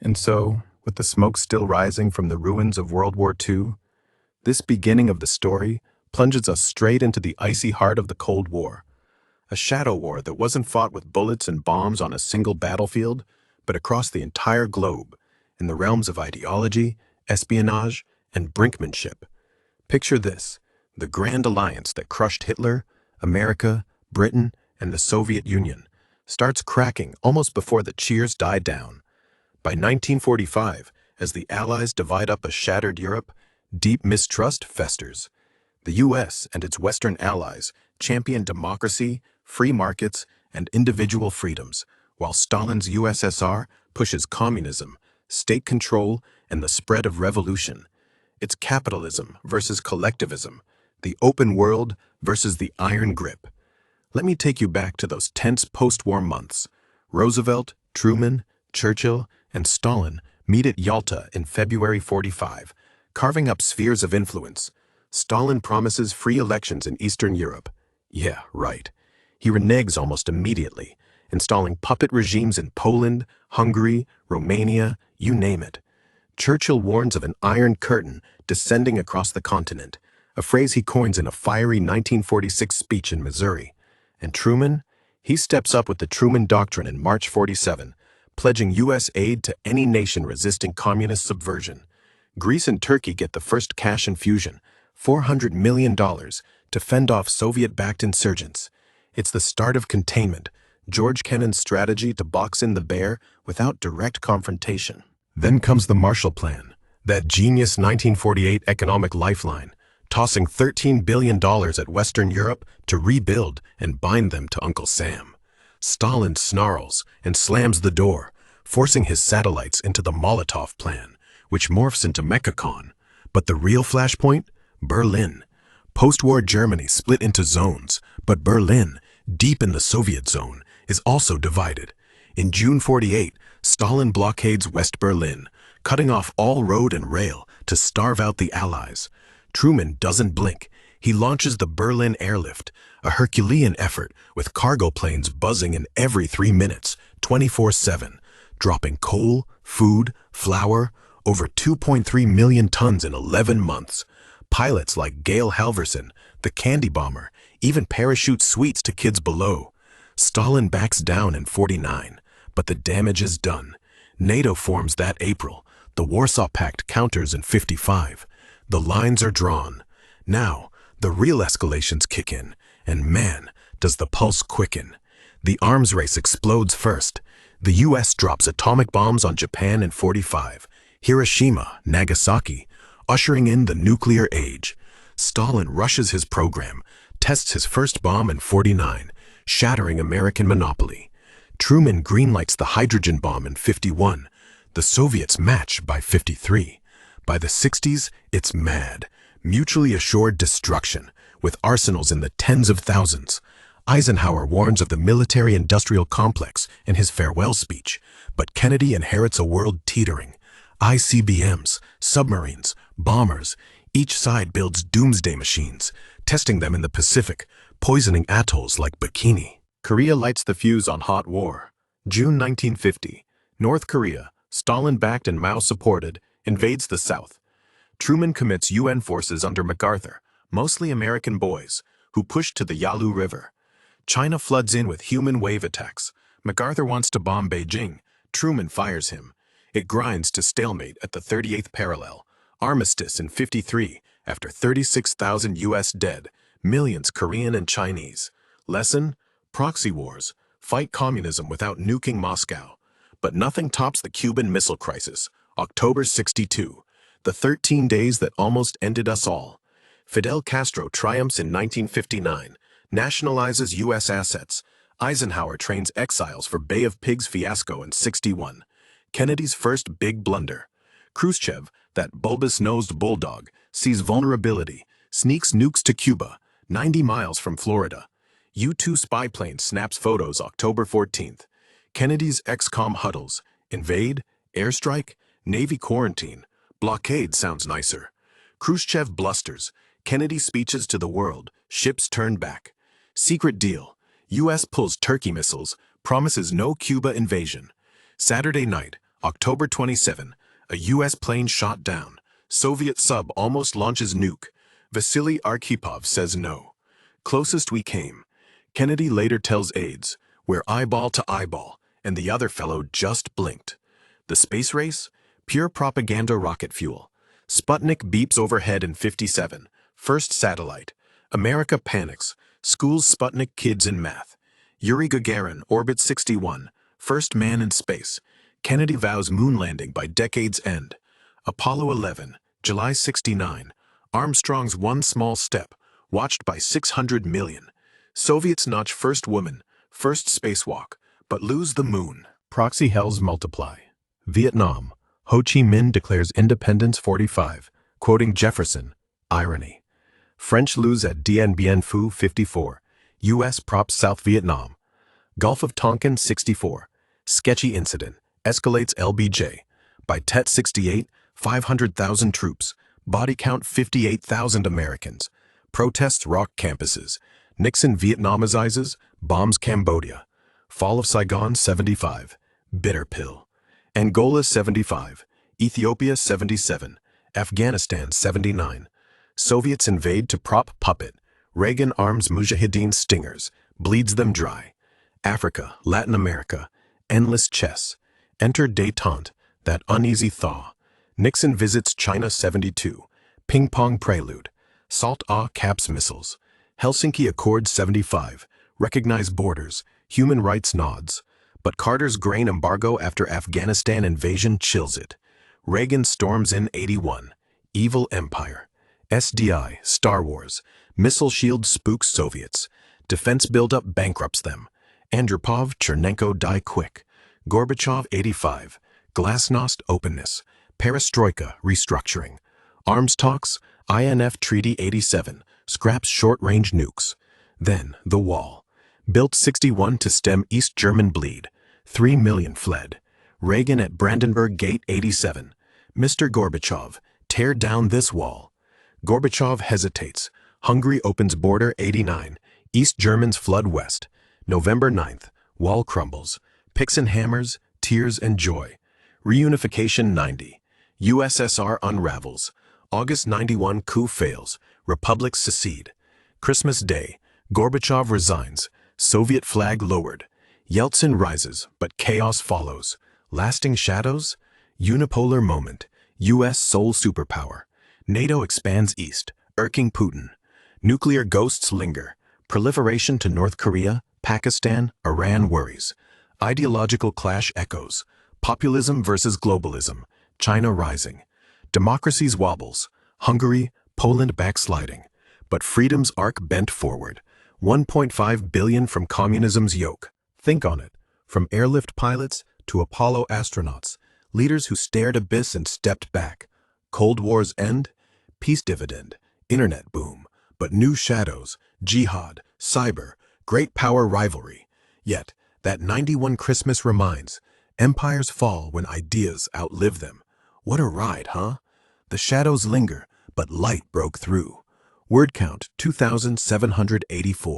And so, with the smoke still rising from the ruins of World War II, this beginning of the story plunges us straight into the icy heart of the Cold War. A shadow war that wasn't fought with bullets and bombs on a single battlefield, but across the entire globe, in the realms of ideology, espionage, and brinkmanship. Picture this: the Grand Alliance that crushed Hitler, America, Britain, and the Soviet Union starts cracking almost before the cheers die down. By 1945, as the Allies divide up a shattered Europe, deep mistrust festers. The US and its Western allies champion democracy, free markets, and individual freedoms, while Stalin's USSR pushes communism, state control, and the spread of revolution. It's capitalism versus collectivism, the open world versus the iron grip. Let me take you back to those tense post-war months. Roosevelt, Truman, Churchill, and Stalin meet at Yalta in February 45, carving up spheres of influence. Stalin promises free elections in Eastern Europe. Yeah, right. He reneges almost immediately, installing puppet regimes in Poland, Hungary, Romania, you name it. Churchill warns of an iron curtain descending across the continent, a phrase he coins in a fiery 1946 speech in Missouri. And Truman? He steps up with the Truman Doctrine in March 47, pledging U.S. aid to any nation resisting communist subversion. Greece and Turkey get the first cash infusion, $400 million, to fend off Soviet-backed insurgents. It's the start of containment, George Kennan's strategy to box in the bear without direct confrontation. Then comes the Marshall Plan, that genius 1948 economic lifeline, tossing $13 billion at Western Europe to rebuild and bind them to Uncle Sam. Stalin snarls and slams the door, forcing his satellites into the Molotov Plan, which morphs into MechaCon. But the real flashpoint? Berlin. Post-war Germany split into zones, but Berlin, deep in the Soviet zone, is also divided. In June 48, Stalin blockades West Berlin, cutting off all road and rail to starve out the Allies. Truman doesn't blink. He launches the Berlin Airlift, a Herculean effort with cargo planes buzzing in every 3 minutes, 24/7, dropping coal, food, flour, over 2.3 million tons in 11 months. Pilots like Gail Halvorson, the candy bomber, even parachute sweets to kids below. Stalin backs down in 49, but the damage is done. NATO forms that April. The Warsaw Pact counters in 55. The lines are drawn. Now, the real escalations kick in, and man, does the pulse quicken. The arms race explodes first. The US drops atomic bombs on Japan in 45, Hiroshima, Nagasaki, ushering in the nuclear age. Stalin rushes his program, tests his first bomb in 49, shattering American monopoly. Truman greenlights the hydrogen bomb in 51. The Soviets match by 53. By the 60s, it's mad, mutually assured destruction, with arsenals in the tens of thousands. Eisenhower warns of the military-industrial complex in his farewell speech, but Kennedy inherits a world teetering. ICBMs, submarines, bombers, each side builds doomsday machines, testing them in the Pacific, poisoning atolls like Bikini. Korea lights the fuse on hot war. June 1950, North Korea, Stalin-backed and Mao-supported, invades the South. Truman commits UN forces under MacArthur, mostly American boys, who push to the Yalu River. China floods in with human wave attacks. MacArthur wants to bomb Beijing. Truman fires him. It grinds to stalemate at the 38th parallel. Armistice in 53, after 36,000 US dead, millions Korean and Chinese. Lesson? Proxy wars. Fight communism without nuking Moscow. But nothing tops the Cuban Missile Crisis, October 62, the 13 days that almost ended us all. Fidel Castro triumphs in 1959, nationalizes US assets. Eisenhower trains exiles for Bay of Pigs fiasco in 61. Kennedy's first big blunder. Khrushchev, that bulbous-nosed bulldog, sees vulnerability, sneaks nukes to Cuba, 90 miles from Florida. U-2 spy plane snaps photos October 14th. Kennedy's ex-com huddles. Invade? Airstrike? Navy quarantine. Blockade sounds nicer. Khrushchev blusters. Kennedy speeches to the world. Ships turned back. Secret deal. U.S. pulls Turkey missiles. Promises no Cuba invasion. Saturday night. October 27, a U.S. plane shot down. Soviet sub almost launches nuke. Vasily Arkhipov says no. Closest we came. Kennedy later tells aides, "We're eyeball to eyeball," and the other fellow just blinked. The space race? Pure propaganda rocket fuel. Sputnik beeps overhead in 57. First satellite. America panics. Schools Sputnik kids in math. Yuri Gagarin orbits 61. First man in space. Kennedy vows moon landing by decade's end. Apollo 11, July 69. Armstrong's one small step, watched by 600 million. Soviets notch first woman, first spacewalk, but lose the moon. Proxy hells multiply. Vietnam. Ho Chi Minh declares independence 45, quoting Jefferson. Irony. French lose at Dien Bien Phu 54. U.S. props South Vietnam. Gulf of Tonkin 64. Sketchy incident. Escalates LBJ. By Tet 68, 500,000 troops. Body count 58,000 Americans. Protests rock campuses. Nixon Vietnamizes, bombs Cambodia. Fall of Saigon 75. Bitter pill. Angola 75. Ethiopia 77. Afghanistan 79. Soviets invade to prop puppet. Reagan arms Mujahideen stingers. Bleeds them dry. Africa, Latin America. Endless chess. Enter détente, that uneasy thaw. Nixon visits China 72. Ping-pong prelude. Salt Ah caps missiles. Helsinki Accord 75. Recognize borders. Human rights nods. But Carter's grain embargo after Afghanistan invasion chills it. Reagan storms in 81. Evil empire. SDI, Star Wars. Missile shield spooks Soviets. Defense buildup bankrupts them. Andropov, Chernenko die quick. Gorbachev 85. Glasnost openness. Perestroika restructuring. Arms talks. INF Treaty 87. Scraps short-range nukes. Then, the wall. Built 61 to stem East German bleed. 3 million fled. Reagan at Brandenburg Gate 87. Mr. Gorbachev, tear down this wall. Gorbachev hesitates. Hungary opens border 89. East Germans flood west. November 9th. Wall crumbles. Picks and hammers, tears and joy. Reunification 90. USSR unravels. August 91 coup fails. Republics secede. Christmas Day. Gorbachev resigns. Soviet flag lowered. Yeltsin rises, but chaos follows. Lasting shadows? Unipolar moment. U.S. sole superpower. NATO expands east, irking Putin. Nuclear ghosts linger. Proliferation to North Korea, Pakistan, Iran worries. Ideological clash echoes. Populism versus globalism. China rising. Democracies wobbles. Hungary, Poland backsliding. But freedom's arc bent forward. 1.5 billion from communism's yoke. Think on it. From airlift pilots to Apollo astronauts. Leaders who stared abyss and stepped back. Cold War's end. Peace dividend. Internet boom. But new shadows. Jihad. Cyber. Great power rivalry. Yet, that 91 Christmas reminds, empires fall when ideas outlive them. What a ride, huh? The shadows linger, but light broke through. Word count 2,784.